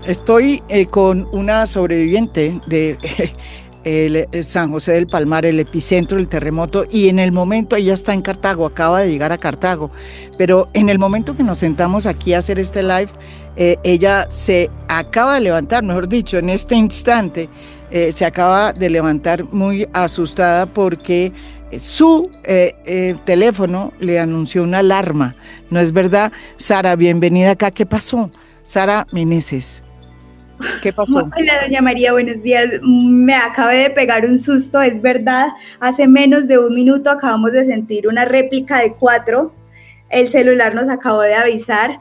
Estoy con una sobreviviente de San José del Palmar, el epicentro del terremoto, y en el momento ella está en Cartago, acaba de llegar a Cartago, pero en el momento que nos sentamos aquí a hacer este live, ella se acaba de levantar, mejor dicho, en este instante, se acaba de levantar muy asustada porque su teléfono le anunció una alarma. ¿No es verdad? Sara, bienvenida acá. ¿Qué pasó? Sara Meneses. ¿Qué pasó? Hola, doña María, buenos días. Me acabé de pegar un susto, es verdad. Hace menos de un minuto acabamos de sentir una réplica de 4. El celular nos acabó de avisar.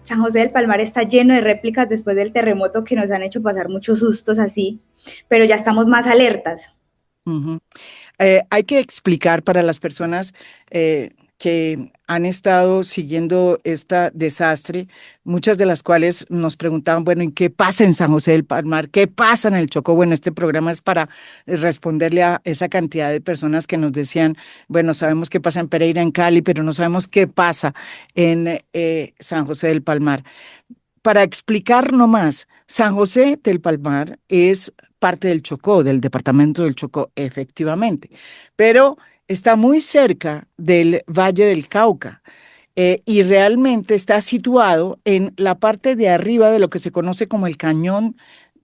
San José del Palmar está lleno de réplicas después del terremoto que nos han hecho pasar muchos sustos así, pero ya estamos más alertas. Ujú. Hay que explicar para las personas que han estado siguiendo este desastre, muchas de las cuales nos preguntaban, bueno, ¿y qué pasa en San José del Palmar? ¿Qué pasa en el Chocó? Bueno, este programa es para responderle a esa cantidad de personas que nos decían, bueno, sabemos qué pasa en Pereira, en Cali, pero no sabemos qué pasa en San José del Palmar. Para explicar nomás, San José del Palmar es parte del Chocó, del departamento del Chocó, efectivamente, pero está muy cerca del Valle del Cauca y realmente está situado en la parte de arriba de lo que se conoce como el Cañón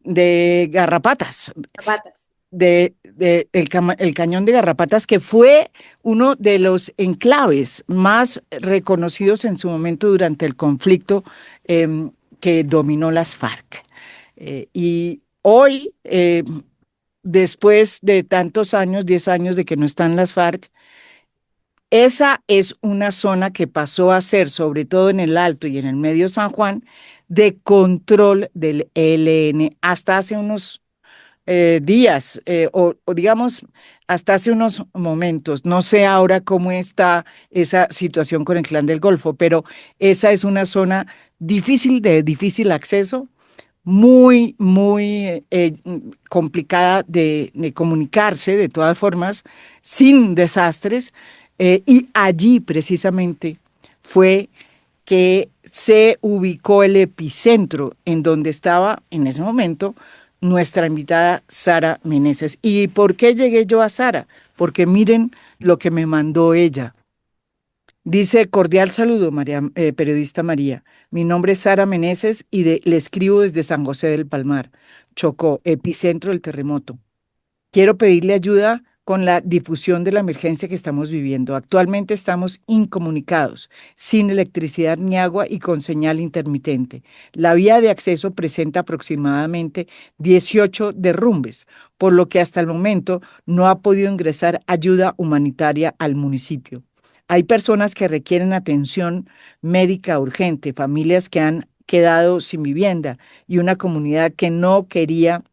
de Garrapatas, Zapatas. el Cañón de Garrapatas, que fue uno de los enclaves más reconocidos en su momento durante el conflicto que dominó las FARC. Y hoy, después de tantos años, 10 años de que no están las FARC, esa es una zona que pasó a ser, sobre todo en el Alto y en el Medio San Juan, de control del ELN hasta hace unos días o digamos hasta hace unos momentos. No sé ahora cómo está esa situación con el Clan del Golfo, pero esa es una zona difícil de difícil acceso, muy complicada de comunicarse de todas formas, sin desastres, y allí precisamente fue que se ubicó el epicentro en donde estaba en ese momento nuestra invitada Sara Meneses. ¿Y por qué llegué yo a Sara? Porque miren lo que me mandó ella. Dice, cordial saludo, María, periodista María. Mi nombre es Sara Meneses y le escribo desde San José del Palmar, Chocó, epicentro del terremoto. Quiero pedirle ayuda con la difusión de la emergencia que estamos viviendo. Actualmente estamos incomunicados, sin electricidad ni agua y con señal intermitente. La vía de acceso presenta aproximadamente 18 derrumbes, por lo que hasta el momento no ha podido ingresar ayuda humanitaria al municipio. Hay personas que requieren atención médica urgente, familias que han quedado sin vivienda y una comunidad que no quería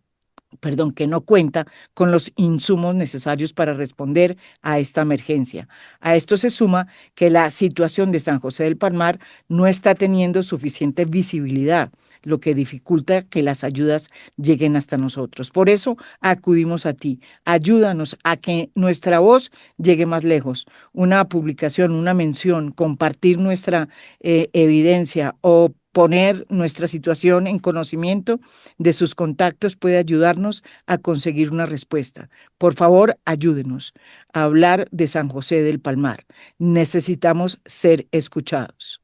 perdón, que no cuenta con los insumos necesarios para responder a esta emergencia. A esto se suma que la situación de San José del Palmar no está teniendo suficiente visibilidad, lo que dificulta que las ayudas lleguen hasta nosotros. Por eso acudimos a ti. Ayúdanos a que nuestra voz llegue más lejos. Una publicación, una mención, compartir nuestra evidencia o poner nuestra situación en conocimiento de sus contactos puede ayudarnos a conseguir una respuesta. Por favor, ayúdenos a hablar de San José del Palmar. Necesitamos ser escuchados.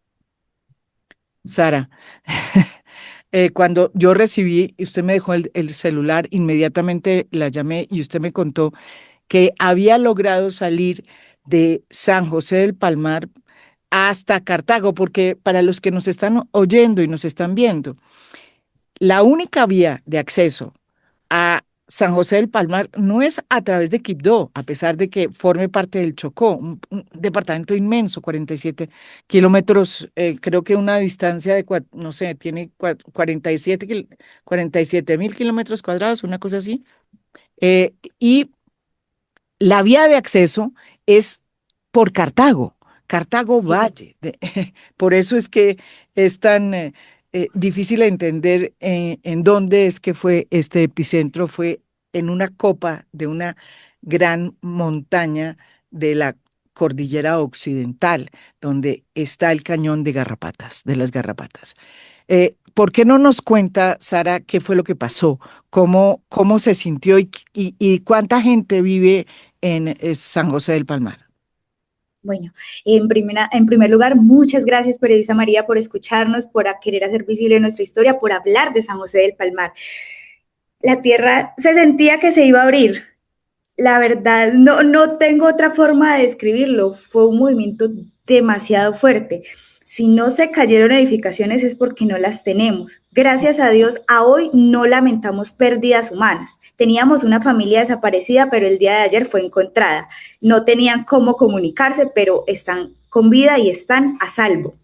Sara, cuando yo recibí, usted me dejó el celular, inmediatamente la llamé y usted me contó que había logrado salir de San José del Palmar hasta Cartago, porque para los que nos están oyendo y nos están viendo, la única vía de acceso a San José del Palmar no es a través de Quibdó, a pesar de que forme parte del Chocó, un departamento inmenso, 47 kilómetros, creo que una distancia de, no sé, tiene 47.000 kilómetros cuadrados, una cosa así. Y la vía de acceso es por Cartago, Cartago Sí. Valle. Por eso es que es tan difícil entender en dónde es que fue este epicentro. Fue en una copa de una gran montaña de la cordillera occidental, donde está el cañón de Garrapatas, de las Garrapatas. ¿por qué no nos cuenta, Sara, qué fue lo que pasó? ¿Cómo se sintió y cuánta gente vive en San José del Palmar? Bueno, en primer lugar, muchas gracias, periodista María, por escucharnos, por querer hacer visible nuestra historia, por hablar de San José del Palmar. La tierra se sentía que se iba a abrir. La verdad, no tengo otra forma de describirlo. Fue un movimiento demasiado fuerte. Si no se cayeron edificaciones es porque no las tenemos. Gracias a Dios, a hoy no lamentamos pérdidas humanas. Teníamos una familia desaparecida, pero el día de ayer fue encontrada. No tenían cómo comunicarse, pero están con vida y están a salvo.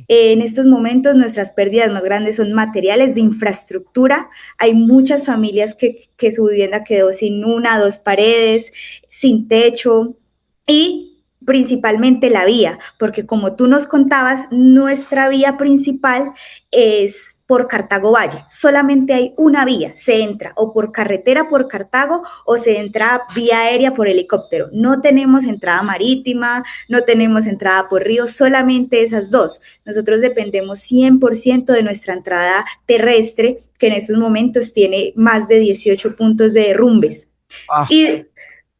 En estos momentos nuestras pérdidas más grandes son materiales de infraestructura. Hay muchas familias que su vivienda quedó sin una, dos paredes, sin techo y principalmente la vía, porque como tú nos contabas, nuestra vía principal es por Cartago Valle. Solamente hay una vía, se entra o por carretera por Cartago o se entra vía aérea por helicóptero. No tenemos entrada marítima, no tenemos entrada por río, solamente esas dos. Nosotros dependemos 100% de nuestra entrada terrestre, que en estos momentos tiene más de 18 puntos de derrumbes. Ah, Y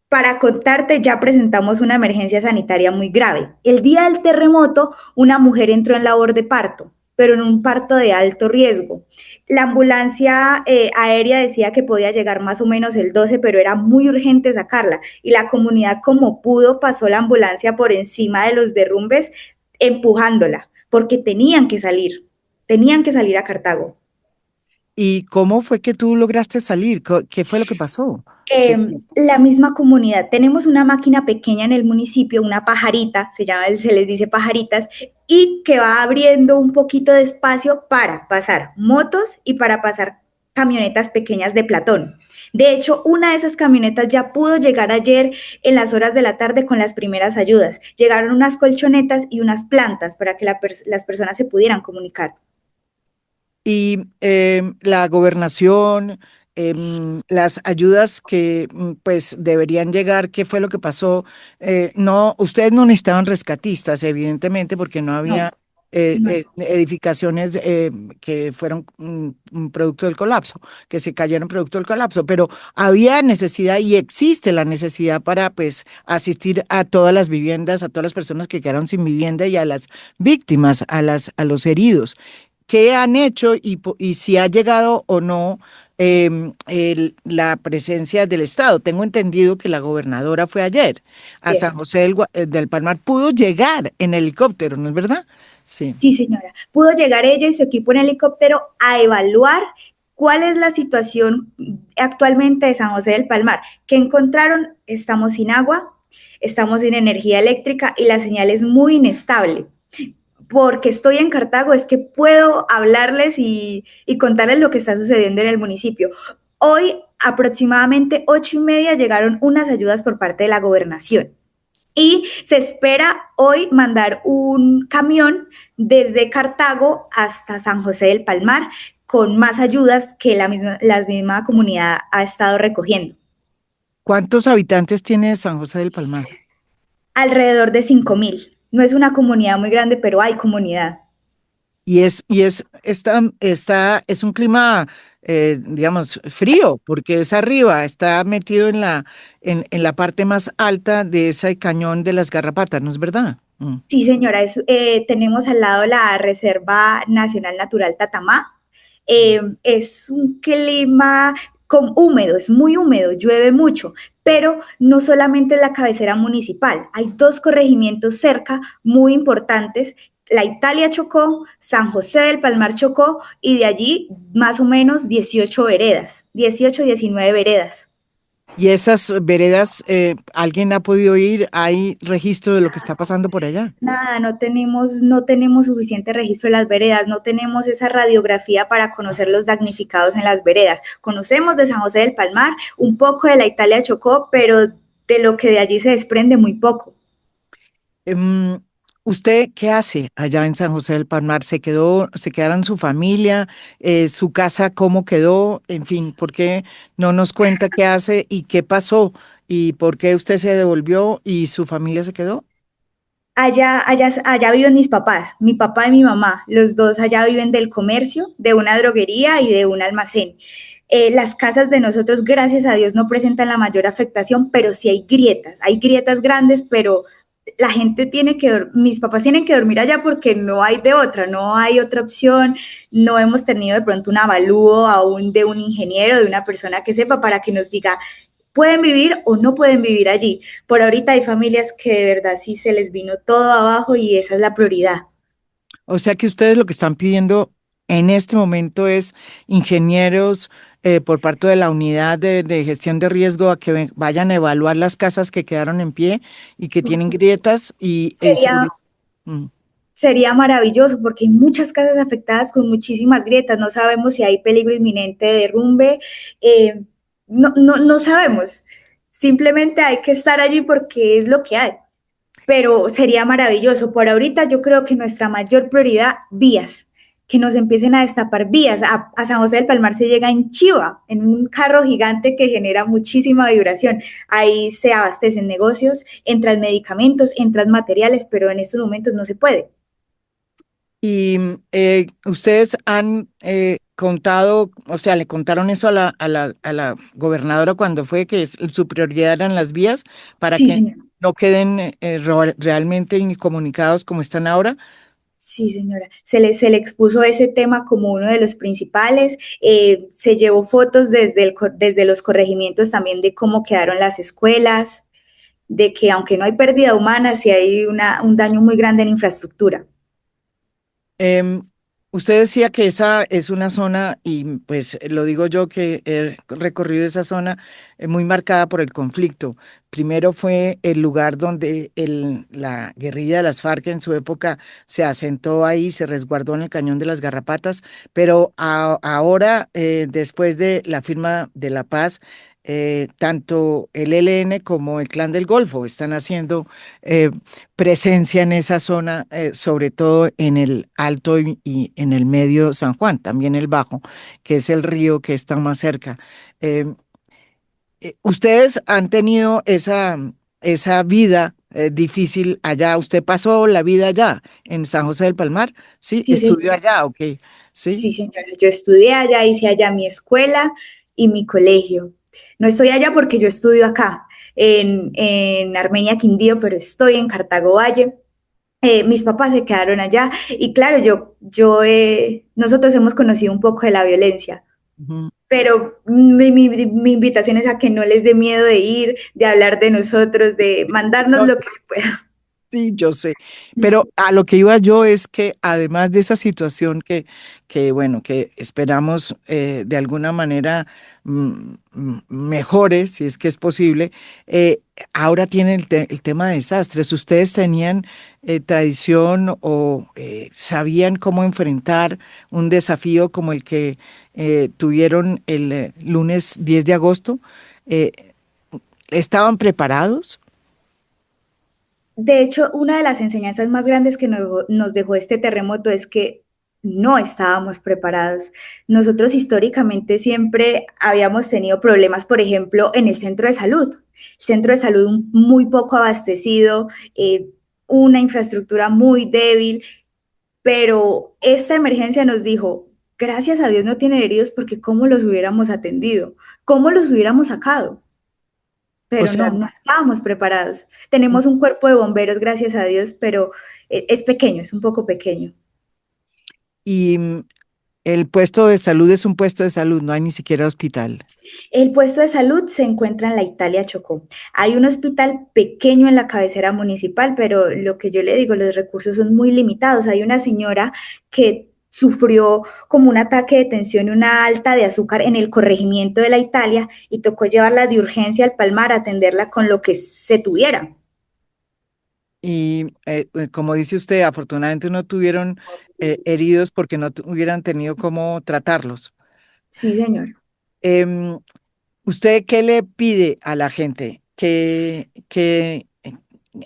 para contarte, ya presentamos una emergencia sanitaria muy grave. El día del terremoto, una mujer entró en labor de parto, pero en un parto de alto riesgo. La ambulancia aérea decía que podía llegar más o menos el 12, pero era muy urgente sacarla. Y la comunidad, como pudo, pasó la ambulancia por encima de los derrumbes, empujándola, porque tenían que salir a Cartago. ¿y cómo fue que tú lograste salir? ¿Qué fue lo que pasó? Sí. La misma comunidad. Tenemos una máquina pequeña en el municipio, una pajarita, se les dice pajaritas, y que va abriendo un poquito de espacio para pasar motos y para pasar camionetas pequeñas de platón. De hecho, una de esas camionetas ya pudo llegar ayer en las horas de la tarde con las primeras ayudas. Llegaron unas colchonetas y unas plantas para que las personas se pudieran comunicar. Y la gobernación, las ayudas que pues deberían llegar, ¿qué fue lo que pasó? No, ustedes no necesitaban rescatistas, evidentemente, porque no No, había no. edificaciones que fueron un producto del colapso, que se cayeron producto del colapso, pero había necesidad y existe la necesidad para pues asistir a todas las viviendas, a todas las personas que quedaron sin vivienda y a las víctimas, a los heridos. ¿Qué han hecho y si ha llegado o no la presencia del Estado? Tengo entendido que la gobernadora fue ayer a San Bien. José del Palmar, pudo llegar en helicóptero, ¿no es verdad? Sí. Sí, señora. Pudo llegar ella y su equipo en helicóptero a evaluar cuál es la situación actualmente de San José del Palmar. ¿Qué encontraron? Estamos sin agua, estamos sin energía eléctrica y la señal es muy inestable. Porque estoy en Cartago es que puedo hablarles y contarles lo que está sucediendo en el municipio. Hoy aproximadamente 8:30 llegaron unas ayudas por parte de la gobernación. Y se espera hoy mandar un camión desde Cartago hasta San José del Palmar con más ayudas que la misma comunidad ha estado recogiendo. ¿Cuántos habitantes tiene San José del Palmar? Alrededor de 5.000. No es una comunidad muy grande, pero hay comunidad. Es un clima, digamos, frío, porque es arriba, está metido en la parte más alta de ese cañón de las Garrapatas, ¿no es verdad? Mm. Sí, señora, tenemos al lado la Reserva Nacional Natural Tatamá. Es un clima húmedo, es muy húmedo, llueve mucho, pero no solamente es la cabecera municipal, hay dos corregimientos cerca muy importantes. La Italia Chocó, San José del Palmar Chocó y de allí más o menos 18 veredas, 18, 19 veredas. Y esas veredas, ¿alguien ha podido ir? ¿Hay registro de lo que está pasando por allá? Nada, no tenemos suficiente registro de las veredas, no tenemos esa radiografía para conocer los damnificados en las veredas. Conocemos de San José del Palmar, un poco de la Italia Chocó, pero de lo que de allí se desprende muy poco. Em, ¿Usted qué hace allá en San José del Palmar? Se quedaron su familia, su casa, cómo quedó? En fin, ¿por qué no nos cuenta qué hace y qué pasó? ¿Y por qué usted se devolvió y su familia se quedó? Allá viven mis papás, mi papá y mi mamá, los dos allá viven del comercio, de una droguería y de un almacén. Las casas de nosotros, gracias a Dios, no presentan la mayor afectación, pero sí hay grietas grandes, pero la gente tiene que, mis papás tienen que dormir allá porque no hay de otra, no hay otra opción, no hemos tenido de pronto un avalúo aún de un ingeniero, de una persona que sepa para que nos diga, pueden vivir o no pueden vivir allí. Por ahorita hay familias que de verdad sí se les vino todo abajo y esa es la prioridad. O sea que ustedes lo que están pidiendo en este momento es ingenieros por parte de la unidad de gestión de riesgo a que vayan a evaluar las casas que quedaron en pie y que tienen grietas y Sería, Mm. sería maravilloso porque hay muchas casas afectadas con muchísimas grietas. No sabemos si hay peligro inminente de derrumbe. Eh, no sabemos. Simplemente hay que estar allí porque es lo que hay. Pero sería maravilloso. Por ahorita yo creo que nuestra mayor prioridad, vías, que nos empiecen a destapar vías. A San José del Palmar se llega en chiva, en un carro gigante que genera muchísima vibración. Ahí se abastecen negocios, entran medicamentos, entran materiales, pero en estos momentos no se puede. Y ustedes han contado, o sea, le contaron eso a la gobernadora cuando fue que su prioridad eran las vías para Sí, que señora. no queden realmente incomunicados como están ahora. Sí, señora. Se le expuso ese tema como uno de los principales. Se llevó fotos desde los corregimientos también de cómo quedaron las escuelas, de que aunque no hay pérdida humana, sí hay un daño muy grande en infraestructura. Em, Usted decía que esa es una zona, y pues lo digo yo que he recorrido esa zona muy marcada por el conflicto. Primero fue el lugar donde la guerrilla de las FARC en su época se asentó ahí, se resguardó en el Cañón de las Garrapatas, pero ahora, después de la firma de la paz, tanto el ELN como el Clan del Golfo están haciendo eh, presencia en esa zona, sobre todo en el Alto y en el Medio San Juan, también el Bajo, que es el río que está más cerca. Eh, Ustedes han tenido esa vida difícil allá. ¿Usted pasó la vida allá en San José del Palmar? Sí, Sí, estudió señora. allá, ok, sí. Sí, señora. Yo estudié allá, hice allá mi escuela y mi colegio. No estoy allá porque yo estudio acá, en Armenia, Quindío, pero estoy en Cartago Valle. Mis papás se quedaron allá y claro, nosotros hemos conocido un poco de la violencia, Ujú. pero mi invitación es a que no les dé miedo de ir, de hablar de nosotros, de mandarnos No, lo que se pueda. sí, yo sé, pero a lo que iba yo es que además de esa situación bueno, que esperamos de alguna manera mejore, si es que es posible, ahora tiene el tema de desastres. ¿Ustedes tenían tradición o sabían cómo enfrentar un desafío como el que tuvieron el lunes 10 de agosto? Eh, ¿Estaban preparados? De hecho, una de las enseñanzas más grandes que nos dejó este terremoto es que no estábamos preparados. Nosotros históricamente siempre habíamos tenido problemas, por ejemplo, en el centro de salud. Centro de salud muy poco abastecido, una infraestructura muy débil, pero esta emergencia nos dijo, gracias a Dios no tienen heridos porque cómo los hubiéramos atendido, cómo los hubiéramos sacado, O pero sea, no estábamos preparados. Tenemos un cuerpo de bomberos, gracias a Dios, pero es pequeño, es un poco pequeño. y el puesto de salud es un puesto de salud, no hay ni siquiera hospital. El puesto de salud se encuentra en la Italia Chocó. Hay un hospital pequeño en la cabecera municipal, pero lo que yo le digo, los recursos son muy limitados. Hay una señora que sufrió como un ataque de tensión y una alta de azúcar en el corregimiento de la Italia y tocó llevarla de urgencia al Palmar a atenderla con lo que se tuviera. Y como dice usted, afortunadamente no tuvieron heridos porque no hubieran tenido cómo tratarlos. Sí, señor. Em, ¿Usted qué le pide a la gente?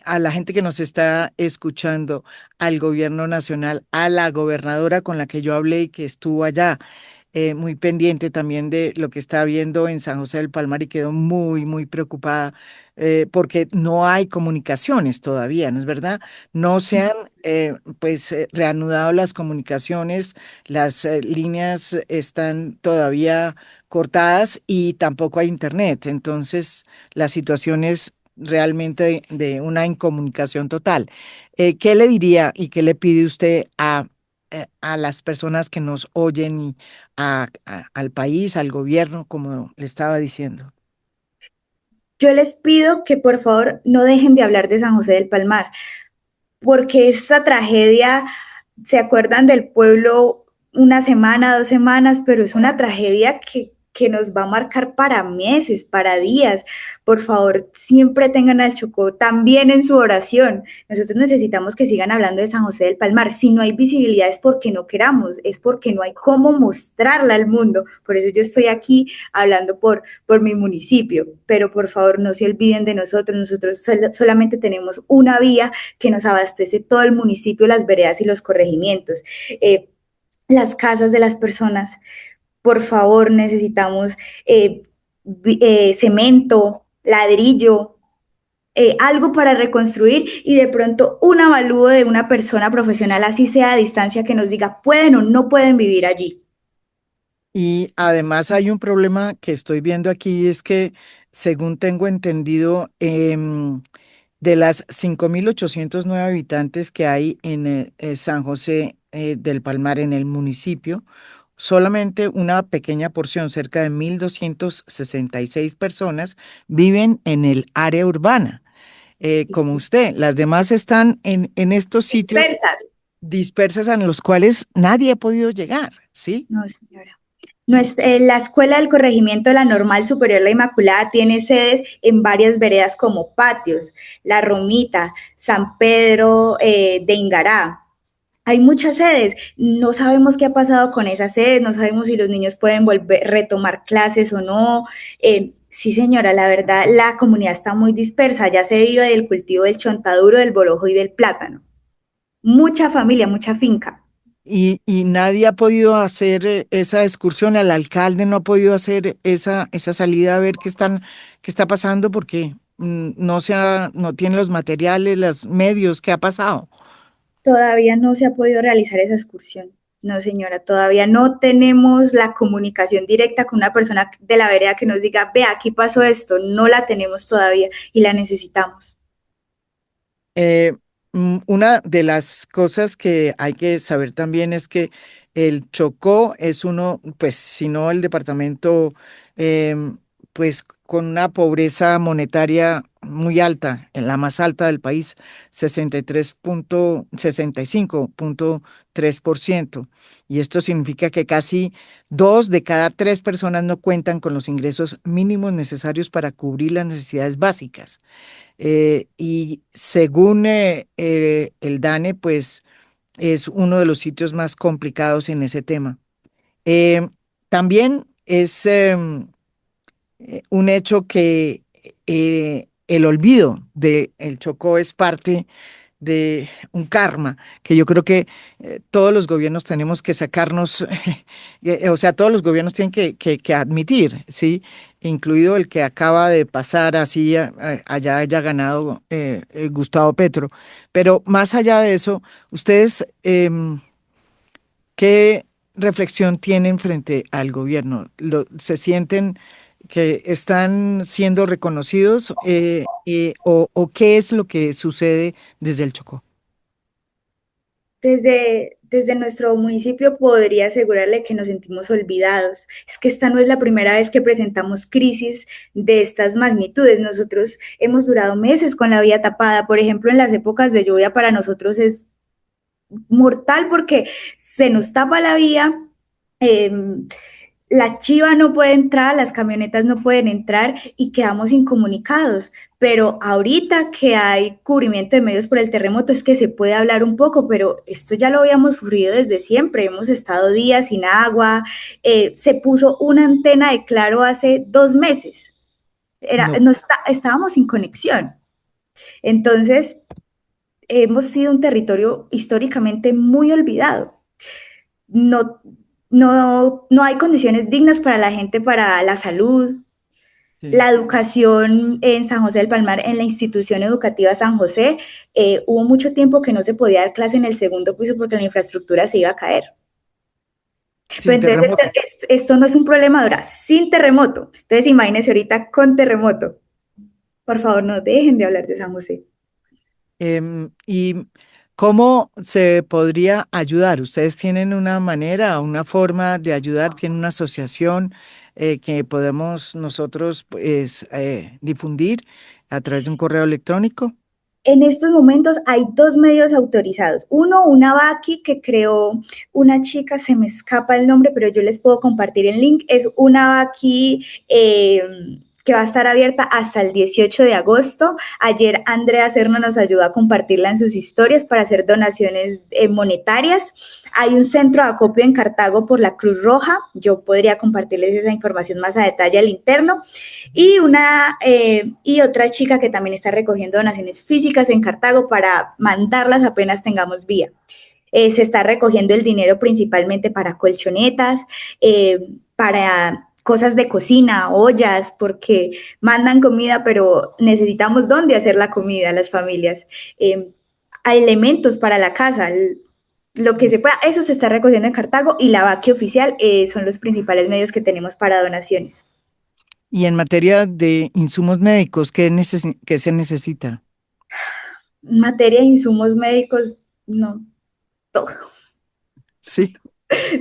A la gente que nos está escuchando, al gobierno nacional, a la gobernadora con la que yo hablé y que estuvo allá. muy pendiente también de lo que está viendo en San José del Palmar y quedó muy, muy preocupada porque no hay comunicaciones todavía, ¿no es verdad? No se han reanudado las comunicaciones, las líneas están todavía cortadas y tampoco hay internet. Entonces, la situación es realmente de una incomunicación total. ¿Qué le diría y qué le pide usted a las personas que nos oyen y al país, al gobierno, como le estaba diciendo? Yo les pido que por favor no dejen de hablar de San José del Palmar, porque esta tragedia, se acuerdan del pueblo una semana, 2 semanas, pero es una tragedia que nos va a marcar para meses, para días. Por favor, siempre tengan al Chocó también en su oración. Nosotros necesitamos que sigan hablando de San José del Palmar. Si no hay visibilidad es porque no queramos, es porque no hay cómo mostrarla al mundo. Por eso yo estoy aquí hablando por mi municipio, pero por favor no se olviden de nosotros. Nosotros solamente tenemos una vía que nos abastece todo el municipio, las veredas y los corregimientos. Eh, las casas de las personas, por favor, necesitamos cemento, ladrillo, algo para reconstruir y de pronto un avalúo de una persona profesional, así sea a distancia, que nos diga pueden o no pueden vivir allí. Y además hay un problema que estoy viendo aquí, es que según tengo entendido, de las 5.809 habitantes que hay en San José del Palmar, en el municipio, solamente una pequeña porción, cerca de 1.266 personas, viven en el área urbana, como usted. Las demás están en estos sitios Dispersas. dispersas en los cuales nadie ha podido llegar, ¿sí? No, señora. La Escuela del Corregimiento de la Normal Superior La Inmaculada tiene sedes en varias veredas como Patios, La Romita, San Pedro de Ingará. Hay muchas sedes, no sabemos qué ha pasado con esas sedes, no sabemos si los niños pueden volver, retomar clases o no. Sí, señora, la verdad, la comunidad está muy dispersa, ya se vive del cultivo del chontaduro, del borojo y del plátano. Mucha familia, mucha finca. Y nadie ha podido hacer esa excursión, el alcalde no ha podido hacer esa salida a ver qué está pasando porque no tiene los materiales, los medios, ¿qué ha pasado? Todavía no se ha podido realizar esa excursión. No, señora, todavía no tenemos la comunicación directa con una persona de la vereda que nos diga, vea, aquí pasó esto. No la tenemos todavía y la necesitamos. Eh, una de las cosas que hay que saber también es que el Chocó es uno, pues, si no el departamento, pues, con una pobreza monetaria muy alta, en la más alta del país, 65.3%. Y esto significa que casi 2 de cada 3 personas no cuentan con los ingresos mínimos necesarios para cubrir las necesidades básicas. Y según el DANE, pues es uno de los sitios más complicados en ese tema. Eh, También es un hecho que el olvido de el Chocó es parte de un karma que yo creo que todos los gobiernos tenemos que sacarnos, o sea, todos los gobiernos tienen que admitir, ¿sí? Incluido el que acaba de pasar así, allá haya ganado Gustavo Petro. Pero más allá de eso, ustedes, ¿qué reflexión tienen frente al gobierno? ¿Se sienten que están siendo reconocidos o qué es lo que sucede desde el Chocó? Desde nuestro municipio podría asegurarle que nos sentimos olvidados. Es que esta no es la primera vez que presentamos crisis de estas magnitudes. Nosotros hemos durado meses con la vía tapada. Por ejemplo, en las épocas de lluvia para nosotros es mortal porque se nos tapa la vía, eh, la chiva no puede entrar, las camionetas no pueden entrar y quedamos incomunicados. Pero ahorita que hay cubrimiento de medios por el terremoto es que se puede hablar un poco, pero esto ya lo habíamos sufrido desde siempre. Hemos estado días sin agua, se puso una antena de Claro hace 2 meses. No. Estábamos sin conexión. Entonces, hemos sido un territorio históricamente muy olvidado. No, no hay condiciones dignas para la gente, para la salud, Sí. la educación en San José del Palmar, en la institución educativa San José, hubo mucho tiempo que no se podía dar clase en el segundo piso porque la infraestructura se iba a caer. Pero Sin entonces terremoto. esto no es un problema ahora, sin terremoto. Entonces imagínense ahorita con terremoto. Por favor, no dejen de hablar de San José. ¿Y cómo se podría ayudar? ¿Ustedes tienen una manera, una forma de ayudar? ¿Tienen una asociación que podemos nosotros pues, difundir a través de un correo electrónico? En estos momentos hay dos medios autorizados. Uno, una Vaki que creó una chica, se me escapa el nombre, pero yo les puedo compartir el link. Es una Vaki que va a estar abierta hasta el 18 de agosto. Ayer Andrea Cerno nos ayudó a compartirla en sus historias para hacer donaciones monetarias. Hay un centro de acopio en Cartago por la Cruz Roja. Yo podría compartirles esa información más a detalle al interno. Y otra chica que también está recogiendo donaciones físicas en Cartago para mandarlas apenas tengamos vía. Se está recogiendo el dinero principalmente para colchonetas, para cosas de cocina, ollas, porque mandan comida, pero necesitamos dónde hacer la comida las familias. Elementos para la casa, lo que se pueda, eso se está recogiendo en Cartago y la VAQUI oficial son los principales medios que tenemos para donaciones. Y en materia de insumos médicos, ¿qué se necesita? Materia de insumos médicos, no, todo. Sí.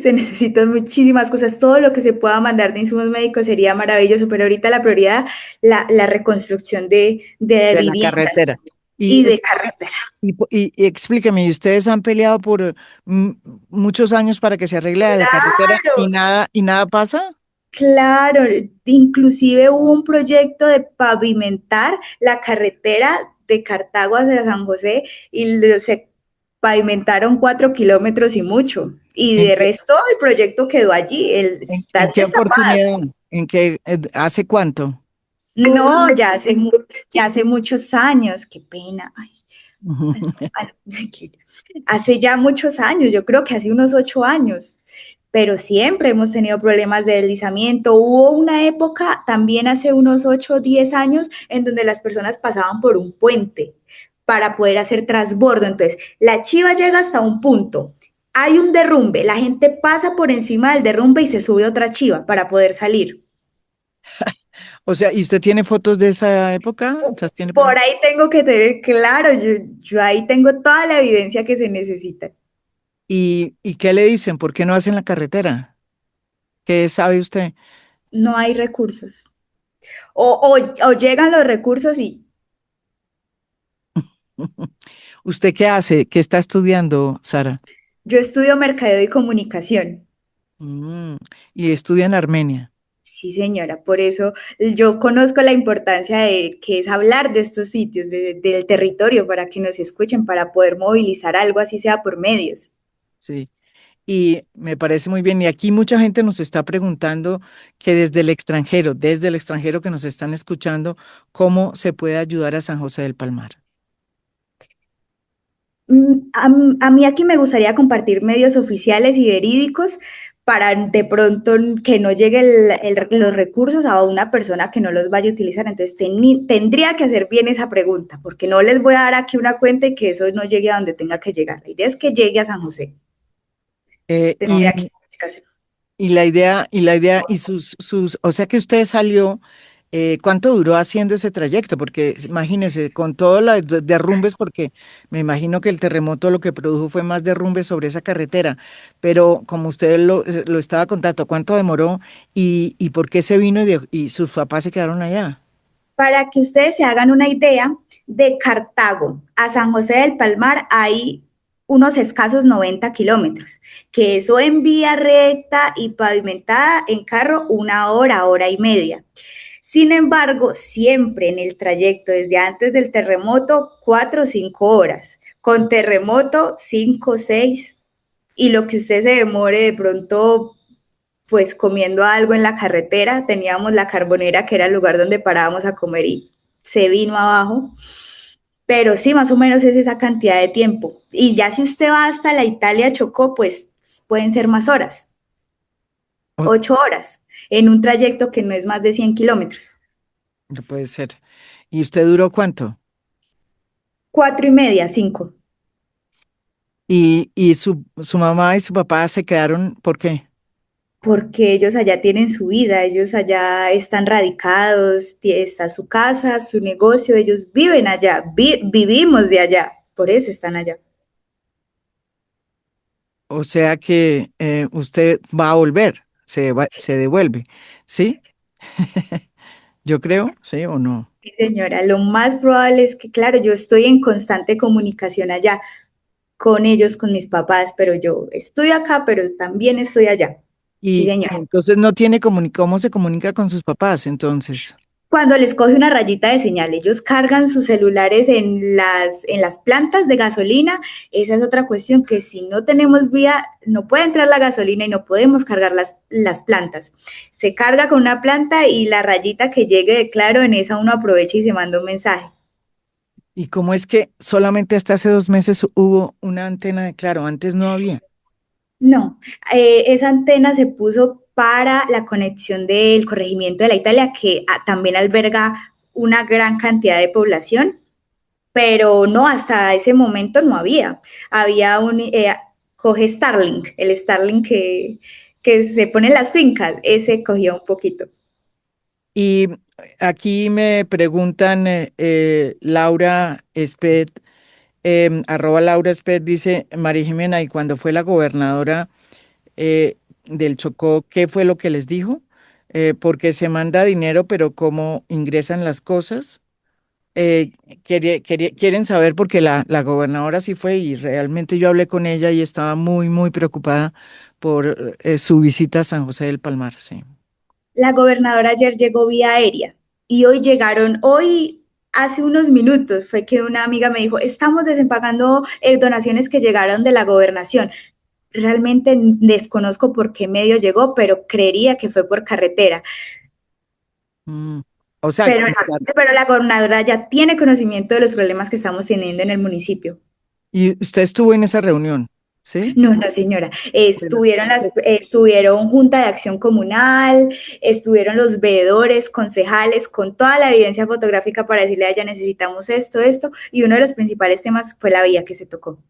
Se necesitan muchísimas cosas. Todo lo que se pueda mandar de insumos médicos sería maravilloso, pero ahorita la prioridad, la reconstrucción de De la viviendas carretera. y Y, de carretera. y explíqueme, ¿y ustedes han peleado por mm, muchos años para que se arregle la carretera Claro, y nada pasa? claro. Inclusive hubo un proyecto de pavimentar la carretera de Cartago hacia San José y se pavimentaron 4 kilómetros y mucho. Y ¿En de qué, resto el proyecto quedó allí, está en qué destapado. oportunidad? ¿En qué, hace cuánto? No, ya hace muchos años, qué pena. Ay, hace ya muchos años, yo creo que hace unos 8 años, pero siempre hemos tenido problemas de deslizamiento. Hubo una época también hace unos 8 o 10 años en donde las personas pasaban por un puente para poder hacer transbordo. Entonces, la chiva llega hasta un punto, hay un derrumbe, la gente pasa por encima del derrumbe y se sube otra chiva para poder salir. O sea, ¿y usted tiene fotos de esa época? ¿Las tiene por ahí? Por ahí tengo que tener claro, yo ahí tengo toda la evidencia que se necesita. Y qué le dicen? ¿Por qué no hacen la carretera? ¿Qué sabe usted? No hay recursos. O llegan los recursos y ¿Usted qué hace? ¿Qué está estudiando, Sara? yo estudio mercadeo y comunicación. Mm, y estudia en Armenia. Sí, señora, por eso yo conozco la importancia de que es hablar de estos sitios, del territorio, para que nos escuchen, para poder movilizar algo, así sea por medios. Sí. Y me parece muy bien. Y aquí mucha gente nos está preguntando que desde el extranjero que nos están escuchando, ¿cómo se puede ayudar a San José del Palmar? A mí aquí me gustaría compartir medios oficiales y verídicos para de pronto que no lleguen los recursos a una persona que no los vaya a utilizar. Entonces tendría que hacer bien esa pregunta, porque no les voy a dar aquí una cuenta y que eso no llegue a donde tenga que llegar. La idea es que llegue a San José. Eh, Tendría y, que hacer. y o sea que usted salió, ¿cuánto duró haciendo ese trayecto? Porque imagínese, con todos los derrumbes, porque me imagino que el terremoto lo que produjo fue más derrumbes sobre esa carretera, pero como usted lo estaba contando, ¿cuánto demoró y por qué se vino y sus papás se quedaron allá? Para que ustedes se hagan una idea, de Cartago a San José del Palmar hay unos escasos 90 kilómetros, que eso en vía recta y pavimentada en carro 1 hora, hora y media. Sin embargo, siempre en el trayecto desde antes del terremoto, 4 o 5 horas, con terremoto 5 o 6, y lo que usted se demore de pronto pues comiendo algo en la carretera, teníamos la Carbonera, que era el lugar donde parábamos a comer y se vino abajo, pero sí, más o menos es esa cantidad de tiempo. Y ya si usted va hasta la Italia Chocó, pues pueden ser más horas. O- 8 horas en un trayecto que no es más de 100 kilómetros. no puede ser. ¿Y usted duró cuánto? 4:30, 5. Y su mamá y su papá se quedaron, ¿por qué? Porque ellos allá tienen su vida, ellos allá están radicados, está su casa, su negocio, ellos viven allá, vivimos de allá, por eso están allá. O sea que usted va a volver, se devuelve, ¿sí? Yo creo, ¿sí o no? Sí, señora, lo más probable es que, claro, yo estoy en constante comunicación allá con ellos, con mis papás, pero yo estoy acá, pero también estoy allá. Sí, Y señora. entonces no tiene cómo se comunica con sus papás, entonces. Cuando les coge una rayita de señal, ellos cargan sus celulares en las plantas de gasolina. Esa es otra cuestión, que si no tenemos vía, no puede entrar la gasolina y no podemos cargar las plantas. Se carga con una planta y la rayita que llegue de claro, en esa uno aprovecha y se manda un mensaje. ¿Y cómo es que solamente hasta hace 2 meses hubo una antena de Claro? Antes no había. No, esa antena se puso para la conexión del corregimiento de la Italia, que también alberga una gran cantidad de población, pero no, hasta ese momento no había. Había coge Starlink, el Starlink que se pone en las fincas, ese cogía un poquito. Y aquí me preguntan, Laura Espet, arroba Laura Espet, dice María Jimena, y cuando fue la gobernadora del Chocó, ¿qué fue lo que les dijo? Porque se manda dinero, pero ¿cómo ingresan las cosas? Eh, quieren saber porque la gobernadora sí fue y realmente yo hablé con ella y estaba muy, muy preocupada por su visita a San José del Palmar, sí. La gobernadora ayer llegó vía aérea y hoy hace unos minutos fue que una amiga me dijo, estamos desempacando donaciones que llegaron de la gobernación. Realmente desconozco por qué medio llegó, pero creería que fue por carretera. Mm, O sea, Pero, pero la gobernadora ya tiene conocimiento de los problemas que estamos teniendo en el municipio. y usted estuvo en esa reunión, ¿sí? No, no, señora. Bueno, Estuvieron Junta de Acción Comunal, estuvieron los veedores, concejales, con toda la evidencia fotográfica para decirle a ella necesitamos esto, esto, y uno de los principales temas fue la vía que se tocó.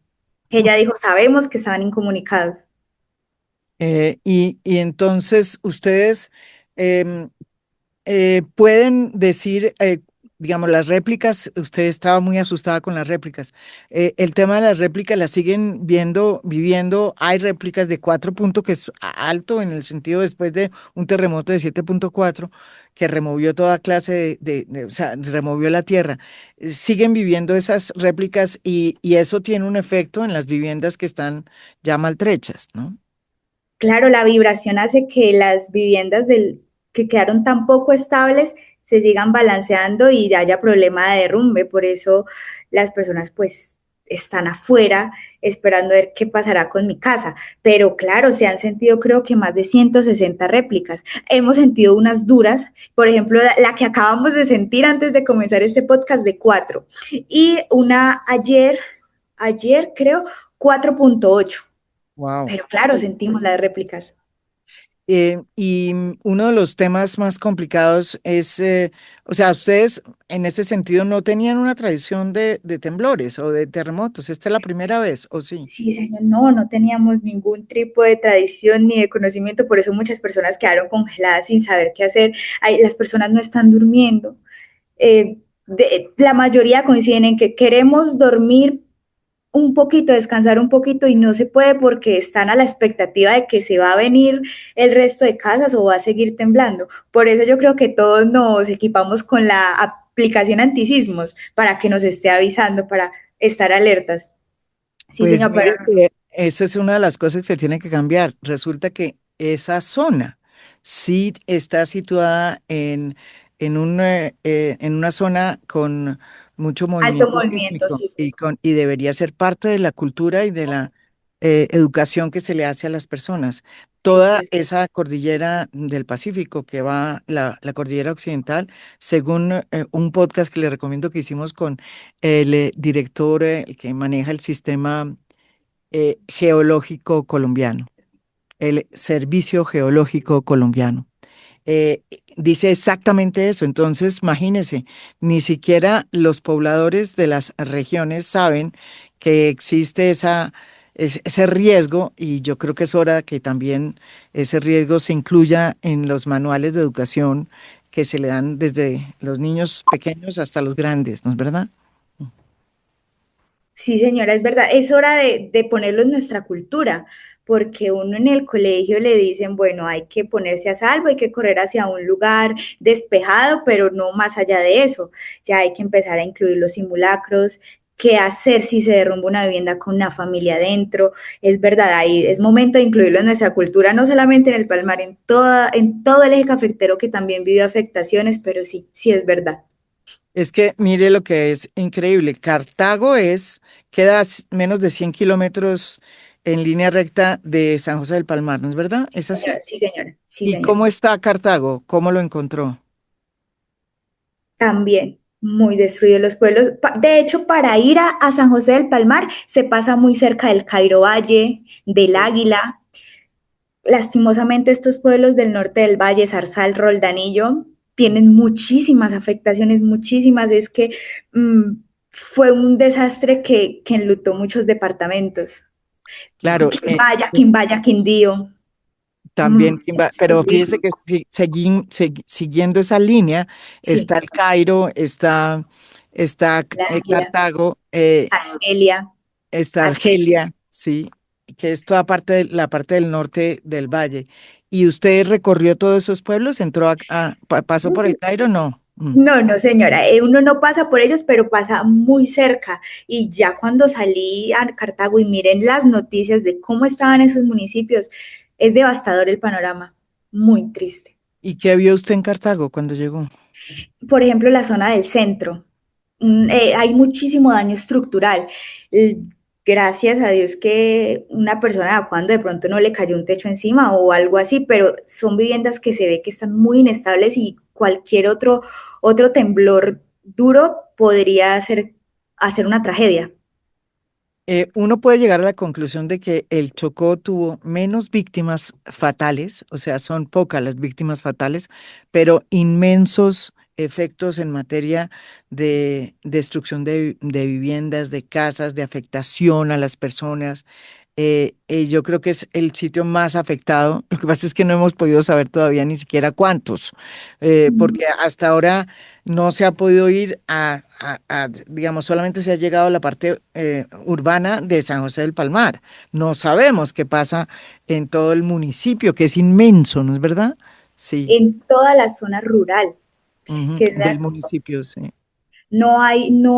Ella dijo, sabemos que estaban incomunicados. y entonces ustedes em, pueden decir, digamos, las réplicas, usted estaba muy asustada con las réplicas. El tema de las réplicas las siguen viendo, viviendo. Hay réplicas de 4 que es alto en el sentido después de un terremoto de 7,4 que removió toda clase o sea, removió la tierra. Siguen viviendo esas réplicas y eso tiene un efecto en las viviendas que están ya maltrechas, ¿no? Claro, la vibración hace que las viviendas que quedaron tan poco estables se sigan balanceando y haya problema de derrumbe. Por eso las personas pues están afuera esperando a ver qué pasará con mi casa. Pero claro, se han sentido creo que más de 160 réplicas. Hemos sentido unas duras, por ejemplo, la que acabamos de sentir antes de comenzar este podcast de 4 y una ayer creo 4.8. Wow. Pero claro, sentimos las réplicas. Uno de los temas más complicados es, o sea, ustedes en ese sentido no tenían una tradición de temblores o de terremotos. ¿Esta es la primera vez o sí? Sí, señor, no, no teníamos ningún tipo de tradición ni de conocimiento, por eso muchas personas quedaron congeladas sin saber qué hacer. Las personas no están durmiendo. La mayoría coinciden en que queremos dormir un poquito, descansar un poquito y no se puede porque están a la expectativa de que se va a venir el resto de casas o va a seguir temblando. Por eso yo creo que todos nos equipamos con la aplicación antisismos para que nos esté avisando, para estar alertas. Sí, Pues señor, pero mire que esa es una de las cosas que tiene que cambiar. Resulta que esa zona sí está situada en una zona con mucho alto movimiento movimiento, sísmico sí, sí. y debería ser parte de la cultura y de la educación que se le hace a las personas. Sí, Toda sí, sí. esa cordillera del Pacífico que va, la cordillera occidental, según un podcast que le recomiendo que hicimos con el director que maneja el sistema geológico colombiano. el Servicio Geológico Colombiano. Eh, Dice exactamente eso. Entonces, imagínense, ni siquiera los pobladores de las regiones saben que existe ese riesgo, y yo creo que es hora que también ese riesgo se incluya en los manuales de educación que se le dan desde los niños pequeños hasta los grandes, ¿no es verdad? Sí, señora, es verdad. Es hora de ponerlo en nuestra cultura, porque uno en el colegio le dicen, bueno, hay que ponerse a salvo, hay que correr hacia un lugar despejado, pero no más allá de eso. Ya hay que empezar a incluir los simulacros, qué hacer si se derrumba una vivienda con una familia dentro. Es verdad, ahí es momento de incluirlo en nuestra cultura, no solamente en el Palmar, en todo el eje cafetero que también vive afectaciones, pero sí, sí es verdad. Es que mire lo que es increíble. Queda menos de 100 kilómetros en línea recta de San José del Palmar, ¿no es verdad? ¿Es así? Señora, sí, señora, sí, ¿Y señora. cómo está Cartago? ¿Cómo lo encontró? También muy destruidos los pueblos. De hecho, para ir a San José del Palmar se pasa muy cerca del Cairo Valle, del Águila. Lastimosamente, estos pueblos del norte del valle, Zarzal, Roldanillo, tienen muchísimas afectaciones, muchísimas. Es que fue un desastre que enlutó muchos departamentos. Claro, Quimbaya, Quindío. también, pero Sí, fíjese que siguiendo esa línea sí, está el Cairo, está el Águila, Cartago, Argelia, está Argelia, sí, que es toda la parte del norte del valle. ¿Y usted recorrió todos esos pueblos? ¿Pasó por el Cairo? No. No, no, señora, uno no pasa por ellos, pero pasa muy cerca. Y ya cuando salí a Cartago y miren las noticias de cómo estaban esos municipios, es devastador el panorama, muy triste. ¿Y qué vio usted en Cartago cuando llegó? Por ejemplo, la zona del centro, hay muchísimo daño estructural. Eh, Gracias a Dios que una persona cuando de pronto no le cayó un techo encima o algo así, pero son viviendas que se ve que están muy inestables y cualquier otro temblor duro podría hacer una tragedia. Uno puede llegar a la conclusión de que el Chocó tuvo menos víctimas fatales, o sea, son pocas las víctimas fatales, pero inmensos efectos en materia de destrucción de viviendas, de casas, de afectación a las personas. Yo creo que es el sitio más afectado. Lo que pasa es que no hemos podido saber todavía ni siquiera cuántos, porque hasta ahora no se ha podido ir digamos, solamente se ha llegado a la parte urbana de San José del Palmar. No sabemos qué pasa en todo el municipio, que es inmenso, ¿no es verdad? Sí, En toda la zona rural, ujú, que es del la municipio, sí. no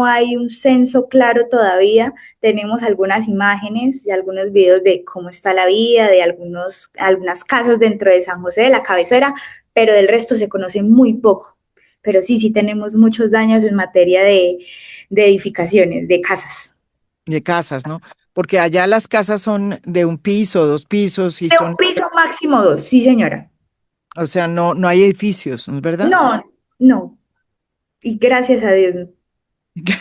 hay un censo claro todavía. Tenemos algunas imágenes y algunos videos de cómo está la vida, de algunas casas dentro de San José de la Cabecera, pero del resto se conoce muy poco. Pero sí, sí tenemos muchos daños en materia de edificaciones, de casas. De casas, ¿no? Porque allá las casas son de un piso, dos pisos, y De un son, piso máximo dos, sí señora. o sea, no hay edificios, ¿no es verdad? No, no. Y gracias a Dios.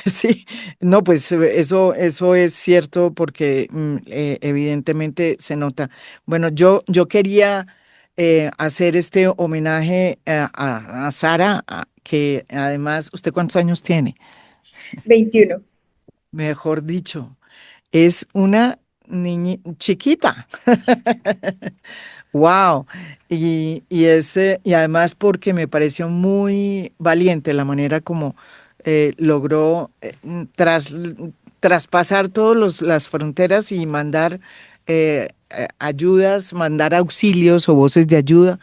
Sí, no, pues eso es cierto porque evidentemente se nota. Bueno, yo quería hacer este homenaje a Sara, que además, ¿usted cuántos años tiene? 21. Mejor dicho, es una niña chiquita. Wow. Y además porque me pareció muy valiente la manera como logró traspasar todas las fronteras y mandar ayudas, mandar auxilios o voces de ayuda.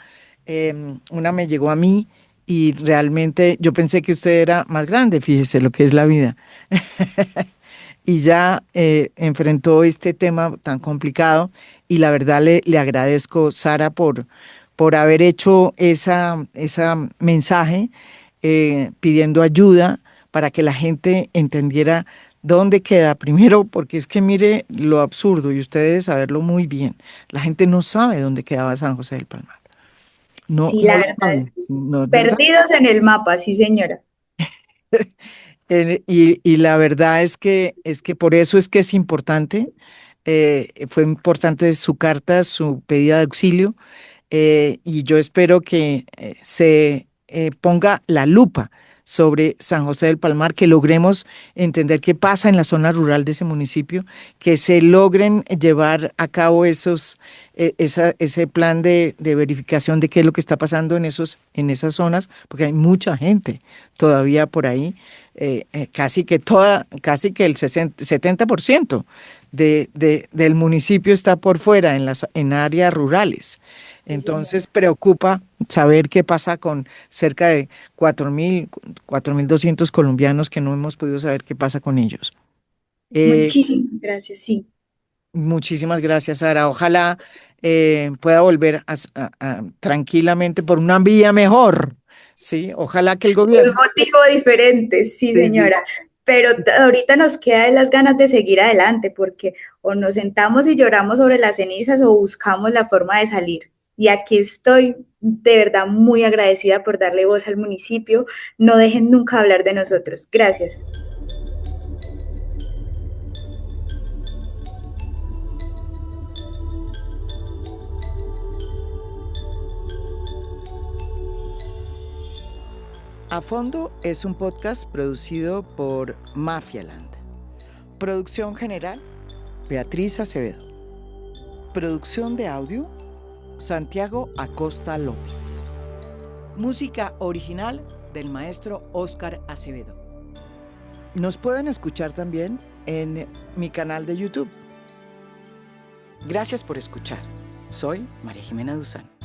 Una me llegó a mí y realmente yo pensé que usted era más grande, fíjese lo que es la vida. Y ya enfrentó este tema tan complicado y la verdad le agradezco, Sara, por haber hecho esa mensaje pidiendo ayuda para que la gente entendiera dónde queda. Primero, porque es que mire lo absurdo y usted debe saberlo muy bien. La gente no sabe dónde quedaba San José del Palmar. No, Sí, no la lo verdad. sabe, ¿no es verdad? Perdidos en el mapa, sí señora. Y la verdad es que por eso es que es importante. Fue importante su carta, su pedida de auxilio, y yo espero que se ponga la lupa sobre San José del Palmar, que logremos entender qué pasa en la zona rural de ese municipio, que se logren llevar a cabo ese plan de verificación de qué es lo que está pasando en esas zonas, porque hay mucha gente todavía por ahí, casi que el 70% del municipio está por fuera, en áreas rurales. Entonces preocupa saber qué pasa con cerca de 4.200 colombianos que no hemos podido saber qué pasa con ellos. Muchísimas gracias, sí. Muchísimas gracias, Sara. Ojalá pueda volver tranquilamente por una vía mejor. Sí, ojalá que el Un gobierno. motivo diferente, sí, Sí, sí. señora. Pero ahorita nos queda las ganas de seguir adelante, porque o nos sentamos y lloramos sobre las cenizas o buscamos la forma de salir. Y aquí estoy de verdad muy agradecida por darle voz al municipio. No dejen nunca hablar de nosotros. Gracias. A Fondo es un podcast producido por Mafialand. Producción general, Beatriz Acevedo. Producción de audio, Santiago Acosta López. Música original del maestro Óscar Acevedo. Nos pueden escuchar también en mi canal de YouTube. Gracias por escuchar. Soy María Jimena Duzán.